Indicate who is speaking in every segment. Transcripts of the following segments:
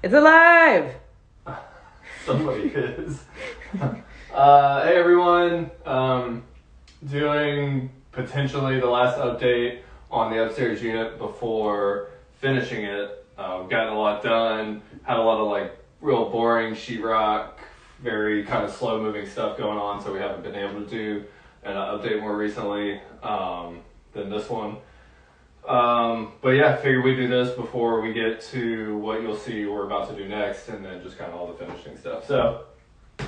Speaker 1: It's alive!
Speaker 2: Somebody is. Hey everyone, doing potentially the last update on the upstairs unit before finishing it. We've gotten a lot done, had a lot of real boring sheetrock, very kind of slow moving stuff going on, so we haven't been able to do an update more recently than this one. But yeah, figured we'd do this before we get to what you'll see we're about to do next, and then just kind of all the finishing stuff. So,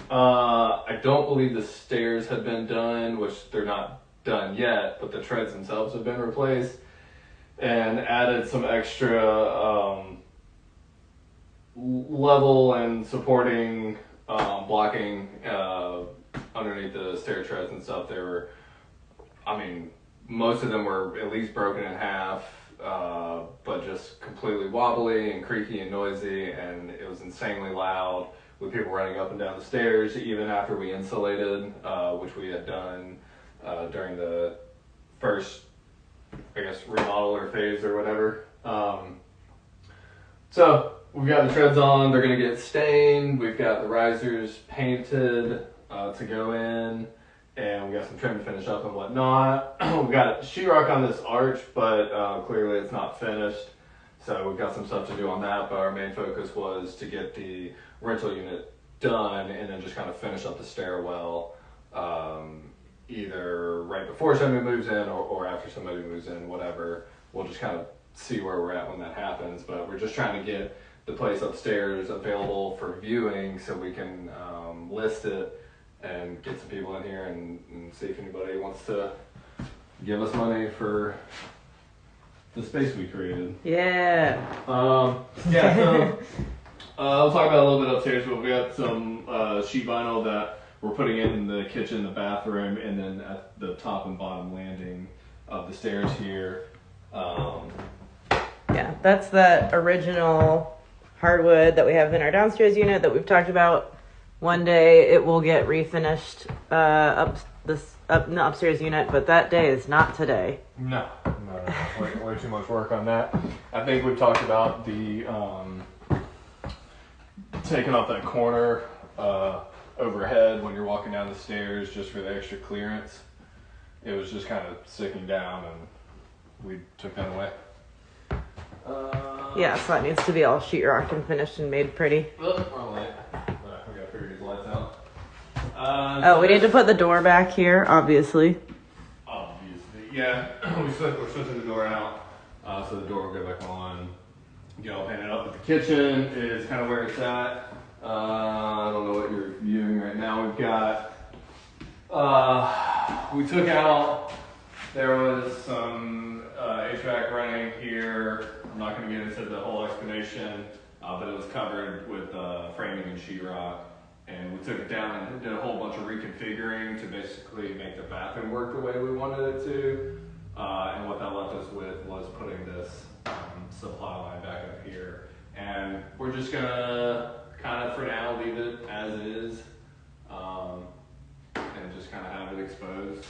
Speaker 2: I don't believe the stairs have been done, which they're not done yet, but the treads themselves have been replaced, and added some extra level and supporting blocking underneath the stair treads and stuff. They were, most of them were at least broken in half, but just completely wobbly and creaky and noisy, and it was insanely loud with people running up and down the stairs, even after we insulated, which we had done during the first, remodel or phase or whatever. So we've got the treads on, they're gonna get stained, we've got the risers painted to go in, and we got some trim to finish up and whatnot. We've got sheetrock on this arch, but clearly it's not finished. So we've got some stuff to do on that, but our main focus was to get the rental unit done and then just kind of finish up the stairwell, either right before somebody moves in or after somebody moves in, whatever. We'll just kind of see where we're at when that happens, but we're just trying to get the place upstairs available for viewing so we can list it and get some people in here and see if anybody wants to give us money for the space we created.
Speaker 1: Yeah.
Speaker 2: So we'll talk about a little bit upstairs, but we got some sheet vinyl that we're putting in the kitchen, the bathroom, and then at the top and bottom landing of the stairs here.
Speaker 1: Yeah, that's that original hardwood that we have in our downstairs unit that we've talked about. One day it will get refinished up in the upstairs unit, but that day is not today.
Speaker 2: No, way too much work on that. I think we've talked about the taking off that corner overhead when you're walking down the stairs just for the extra clearance. It was just kind of sticking down, and we took that away.
Speaker 1: Yeah, so that needs to be all sheetrock and finished and made pretty.
Speaker 2: Wrong light. We gotta figure these lights out.
Speaker 1: We need to put the door back here, obviously.
Speaker 2: Obviously, yeah. We're switching the door out, so the door will go back on. Get all painted up. But the kitchen is kind of where it's at. I don't know what you're viewing right now. We've got. We took out. There was some HVAC running here. I'm not going to get into the whole explanation, but it was covered with framing and sheetrock. And we took it down and did a whole bunch of reconfiguring to basically make the bathroom work the way we wanted it to. And what that left us with was putting this supply line back up here. And we're just going to kind of, for now, leave it as it is. And just kind of have it exposed,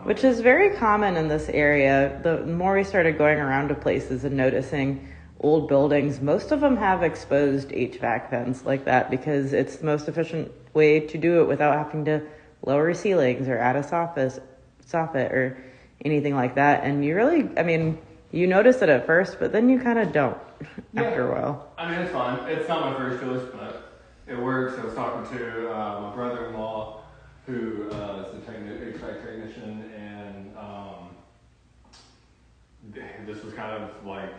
Speaker 1: Which is very common in this area. The more we started going around to places and noticing old buildings, most of them have exposed HVAC vents like that because it's the most efficient way to do it without having to lower ceilings or add a soffit or anything like that. And you really, you notice it at first, but then you kind of don't after a while.
Speaker 2: It's fine. It's not my first choice, but it works. I was talking to my brother-in-law, who is the HVAC technician, and this was kind of more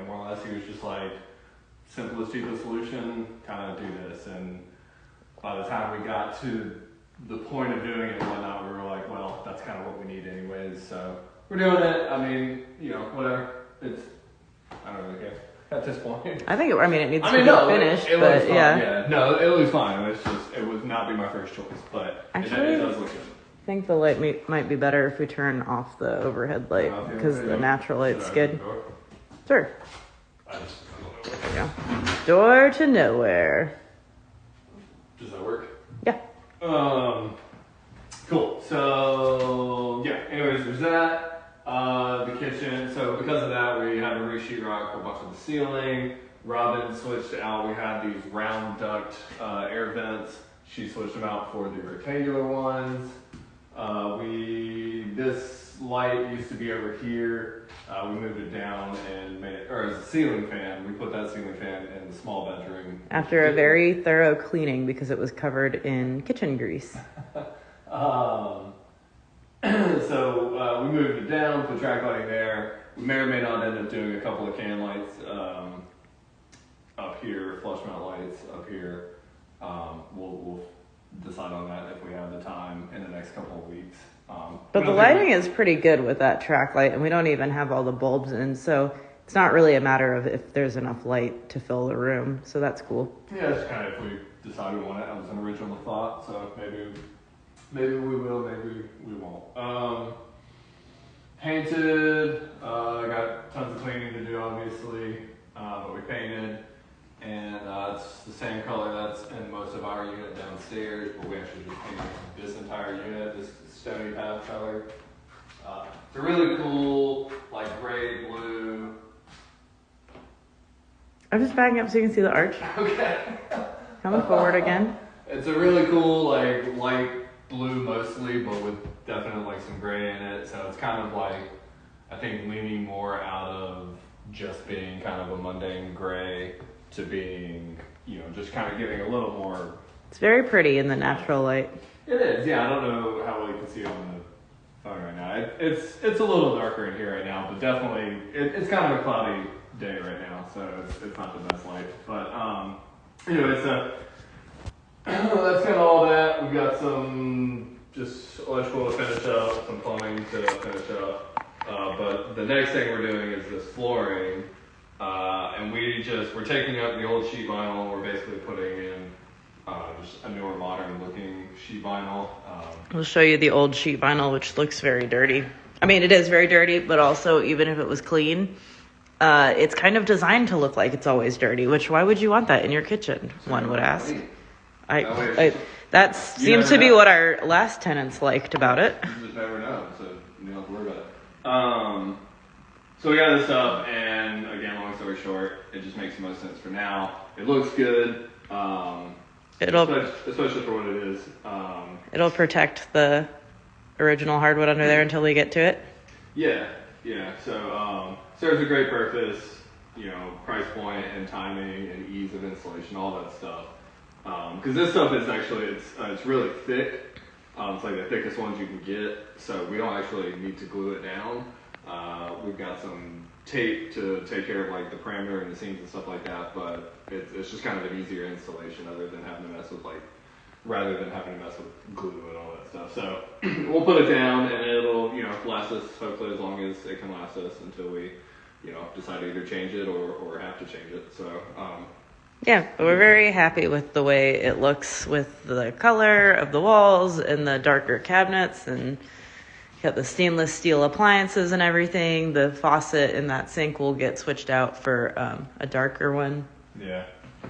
Speaker 2: or less, he was just like, simplest, cheapest solution, kind of do this. And by the time we got to the point of doing it and whatnot, we were like, well, that's kind of what we need anyways, so we're doing it. Whatever. I don't really care at this point.
Speaker 1: I think it needs to be finished,
Speaker 2: it
Speaker 1: but
Speaker 2: looks fine.
Speaker 1: yeah.
Speaker 2: No, it looks fine. It would not be my first choice, but
Speaker 1: actually,
Speaker 2: it does look good.
Speaker 1: I think the light might be better if we turn off the overhead light because the natural light's good. Sure. There we go. Door to nowhere.
Speaker 2: Does that work?
Speaker 1: Yeah.
Speaker 2: Cool. So yeah. Anyways, there's that. The kitchen. So because of that, we had to re-sheetrock a bunch of the ceiling. Robin had switched out. We had these round duct air vents. She switched them out for the rectangular ones. This light used to be over here. We moved it down and made it, or as a ceiling fan. We put that ceiling fan in the small bedroom.
Speaker 1: After a very thorough cleaning because it was covered in kitchen grease.
Speaker 2: So we moved it down, put track lighting there. We may or may not end up doing a couple of can lights up here, flush mount lights up here. We'll decide on that if we have the time in the next couple of weeks.
Speaker 1: But the lighting is pretty good with that track light, and we don't even have all the bulbs in, so it's not really a matter of if there's enough light to fill the room, so that's cool.
Speaker 2: Yeah, it's kind of if we decide we want it. That was an original thought, so maybe we will, maybe we won't. Painted, got tons of cleaning to do, obviously, but we painted, and it's the same color that's in most of our unit downstairs, but we actually just painted this entire unit, this stony path color. It's a really cool, like gray blue.
Speaker 1: I'm just backing up so you can see the arch.
Speaker 2: Okay.
Speaker 1: Coming forward again.
Speaker 2: It's a really cool, like light blue mostly, but with definitely like some gray in it. So it's kind of like, I think, leaning more out of just being kind of a mundane gray to being, just kind of giving a little more.
Speaker 1: It's very pretty in the natural light.
Speaker 2: It is, yeah. I don't know how well you can see it on the phone right now. It's a little darker in here right now, but definitely it's kind of a cloudy day right now, so it's not the best light. But anyway, so that's kind of all that. We've got some just electrical to finish up, some plumbing to finish up. But the next thing we're doing is this flooring, and we're taking up the old sheet vinyl. We're basically putting in just a newer, modern looking sheet vinyl.
Speaker 1: We'll show you the old sheet vinyl, which looks very dirty. I mean, it is very dirty, but also even if it was clean, it's kind of designed to look like it's always dirty, which why would you want that in your kitchen, one would ask. That seems to be what our last tenants liked about it.
Speaker 2: You just never know, so you don't have to worry about it. So we got this up, and again, long story short, it just makes the most sense for now. It looks good, especially for what it is.
Speaker 1: It'll protect the original hardwood under there until we get to it.
Speaker 2: Yeah. So serves a great purpose, price point and timing and ease of installation, all that stuff. Because this stuff is actually, it's really thick. It's like the thickest ones you can get, so we don't actually need to glue it down. We've got some tape to take care of like the parameter and the seams and stuff like that, but it's just kind of an easier installation rather than having to mess with glue and all that stuff. So we'll put it down, and it'll last us hopefully as long as it can last us until we decide to either change it or have to change it. So
Speaker 1: yeah, but we're very happy with the way it looks with the color of the walls and the darker cabinets, and got the stainless steel appliances and everything. The faucet in that sink will get switched out for a darker one.
Speaker 2: Yeah.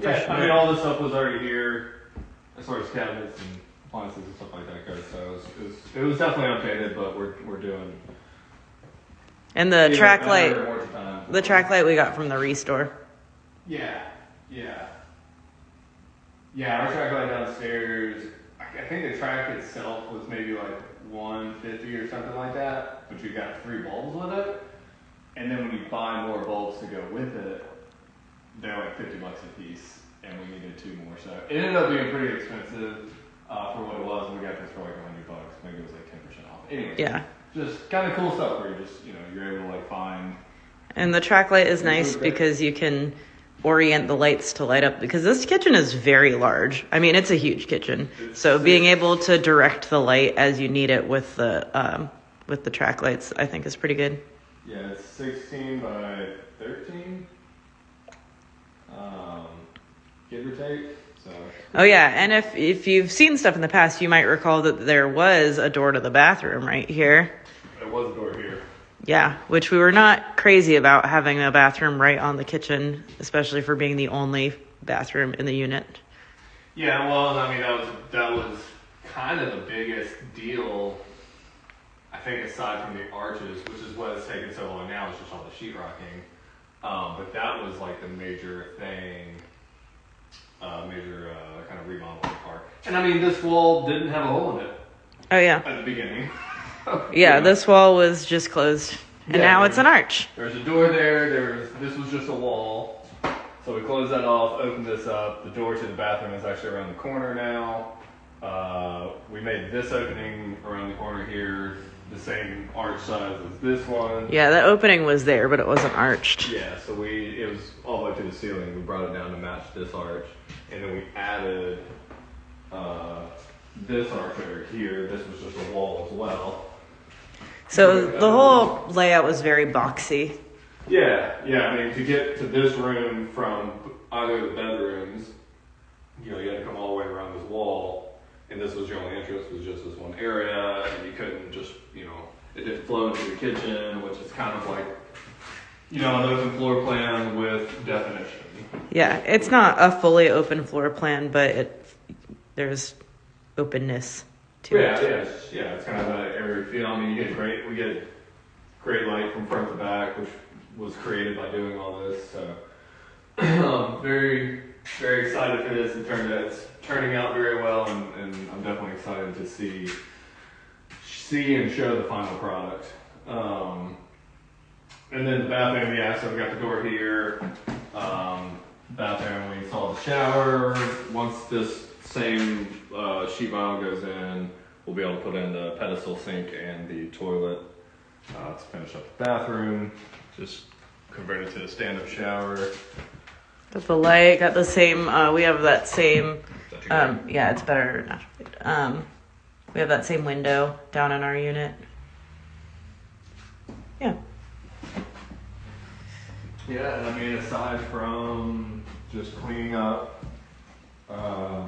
Speaker 2: I mean, all this stuff was already here as far as cabinets and appliances and stuff like that goes. So it was definitely updated, but we're doing.
Speaker 1: And the track light, we got from the Restore.
Speaker 2: Yeah. Our track light downstairs, I think the track itself was maybe like $150 or something like that, but you got 3 bulbs with it. And then when you buy more bulbs to go with it, they're like $50 a piece, and we needed 2 more. So it ended up being pretty expensive for what it was, and we got this for like $100. Maybe it was like 10% off. Anyway,
Speaker 1: yeah,
Speaker 2: just kind of cool stuff where you just you're able to like find.
Speaker 1: And the track light is nice because you can orient the lights to light up, because this kitchen is very large. I mean, it's a huge kitchen. So being able to direct the light as you need it with the track lights, I think is pretty good.
Speaker 2: Yeah, it's 16 by 13, give or take. So.
Speaker 1: Oh yeah, and if you've seen stuff in the past, you might recall that there was a door to the bathroom right here.
Speaker 2: There was a door here.
Speaker 1: Yeah, which we were not crazy about having a bathroom right on the kitchen, especially for being the only bathroom in the unit.
Speaker 2: Yeah, well, I mean, that was kind of the biggest deal, I think, aside from the arches, which is what it's taken so long now, is just all the sheetrocking. But that was like the major thing, kind of remodel of the park. And I mean, this wall didn't have a hole in it
Speaker 1: Oh yeah.
Speaker 2: at the beginning.
Speaker 1: Yeah, this wall was just closed. And now it's an arch.
Speaker 2: There's a door there. This was just a wall. So we closed that off, opened this up. The door to the bathroom is actually around the corner now. We made this opening around the corner here the same arch size as this one.
Speaker 1: Yeah, the opening was there, but it wasn't arched.
Speaker 2: Yeah, so it was all the way to the ceiling. We brought it down to match this arch. And then we added this arch over here. This was just a wall as well.
Speaker 1: So the whole layout was very boxy.
Speaker 2: Yeah. I mean, to get to this room from either of the bedrooms, you had to come all the way around this wall, and this was your only entrance, was just this one area, and you couldn't just, it didn't flow into the kitchen, which is kind of like, an open floor plan with definition.
Speaker 1: Yeah, it's not a fully open floor plan, but there's openness to it.
Speaker 2: Yeah, it's kind of an airy feel. I mean, we get great light from front to back, which was created by doing all this. So, very, very excited for this. It's turning out very well, and I'm definitely excited to see and show the final product. And then the bathroom, so we got the door here. Bathroom, we installed the shower. Once this same sheet vinyl goes in, we'll be able to put in the pedestal sink and the toilet to finish up the bathroom. Just convert it to a stand-up shower.
Speaker 1: Got the light, got the same, we have that same, yeah, it's better naturally. We have that same window down in our unit. Yeah.
Speaker 2: Yeah, and I mean, aside from just cleaning up the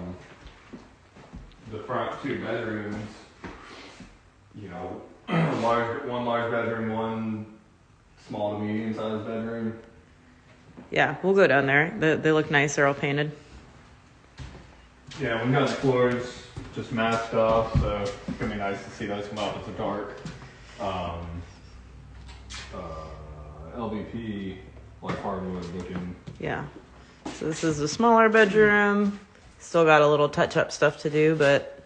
Speaker 2: front two bedrooms, one large bedroom, one small to medium sized bedroom.
Speaker 1: Yeah, we'll go down there. They look nice. They're all painted.
Speaker 2: Yeah, we got the floors just masked off, so it's gonna be nice to see those come out with the dark LVP, like hardwood looking.
Speaker 1: Yeah. So this is a smaller bedroom. Still got a little touch-up stuff to do, but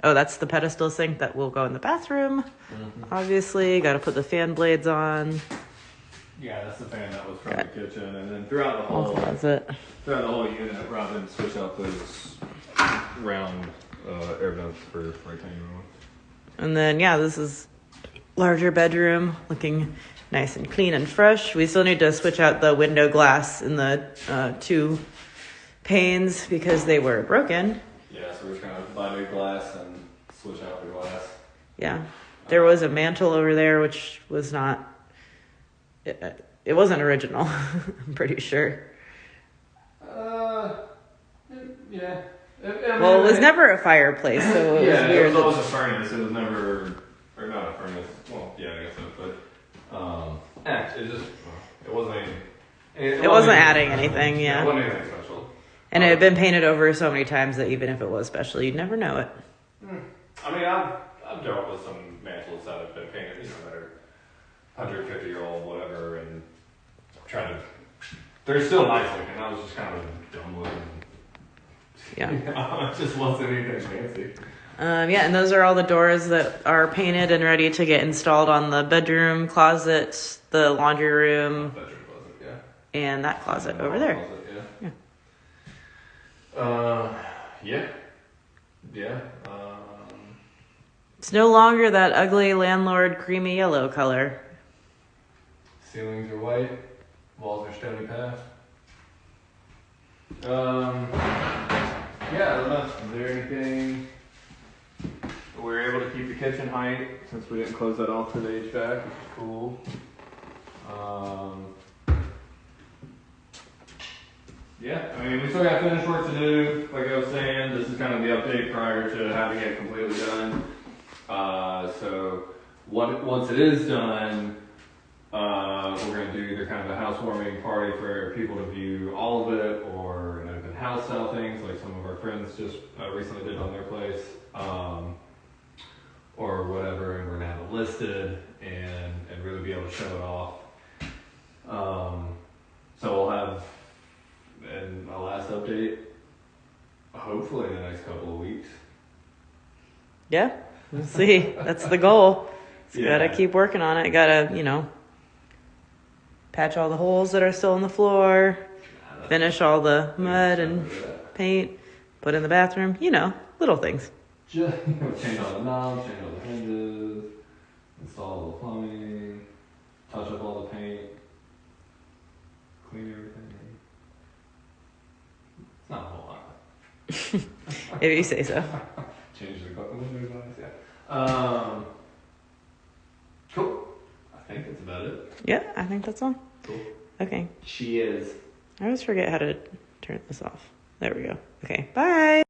Speaker 1: Oh, that's the pedestal sink that will go in the bathroom. Mm-hmm. Obviously, got to put the fan blades on.
Speaker 2: Yeah, that's the fan that was from the kitchen, and then throughout the whole unit, rather than switch out those round air vents for retaining walls.
Speaker 1: And then this is larger bedroom, looking nice and clean and fresh. We still need to switch out the window glass in the two panes because they were broken.
Speaker 2: Yeah, so we're just gonna buy new glass and switch out the glass.
Speaker 1: Yeah, there was a mantle over there which was not. It wasn't original. I'm pretty sure.
Speaker 2: Yeah.
Speaker 1: It was never a fireplace, so it was weird.
Speaker 2: It was always a furnace. It was never, or not a furnace. Well, yeah, I guess so. But it wasn't anything.
Speaker 1: It wasn't adding anything. Yeah.
Speaker 2: It wasn't anything special.
Speaker 1: And it had been painted over so many times that even if it was special, you'd never know it.
Speaker 2: I mean, I've dealt with some mantles that have been painted, that are 150-year-old, whatever, and they're still nice looking. I was just kind of dumb looking.
Speaker 1: Yeah.
Speaker 2: It just wasn't anything fancy.
Speaker 1: And those are all the doors that are painted and ready to get installed on the bedroom, closets, the laundry room,
Speaker 2: Bedroom closet, yeah.
Speaker 1: And that closet over there.
Speaker 2: Closet, yeah. Yeah.
Speaker 1: It's no longer that ugly landlord creamy yellow color.
Speaker 2: Ceilings are white. Walls are stony path. I don't know. Is there anything? We were able to keep the kitchen height since we didn't close that off for the HVAC, which is cool. I mean, we still got finished work to do. Like I was saying, this is kind of the update prior to having it completely done. So once it is done, we're going to do either kind of a housewarming party for people to view all of it, or an open house style things like some of our friends just recently did on their place, or whatever. And we're going to have it listed and really be able to show it off. So we'll have, in my last update, hopefully in the next couple of weeks.
Speaker 1: Yeah, we'll see. That's the goal.
Speaker 2: Yeah.
Speaker 1: Gotta keep working on it. Gotta, patch all the holes that are still in the floor, finish all the mud and paint, put in the bathroom, little things.
Speaker 2: Just change all the knobs, change all the hinges, install all the plumbing, touch up all the paint, clean everything. It's not a whole lot.
Speaker 1: If you say so.
Speaker 2: Change the window glass, yeah. Cool. I think that's about it.
Speaker 1: Yeah, I think that's all.
Speaker 2: Cool.
Speaker 1: Okay.
Speaker 2: Cheers.
Speaker 1: I always forget how to turn this off. There we go. Okay, bye.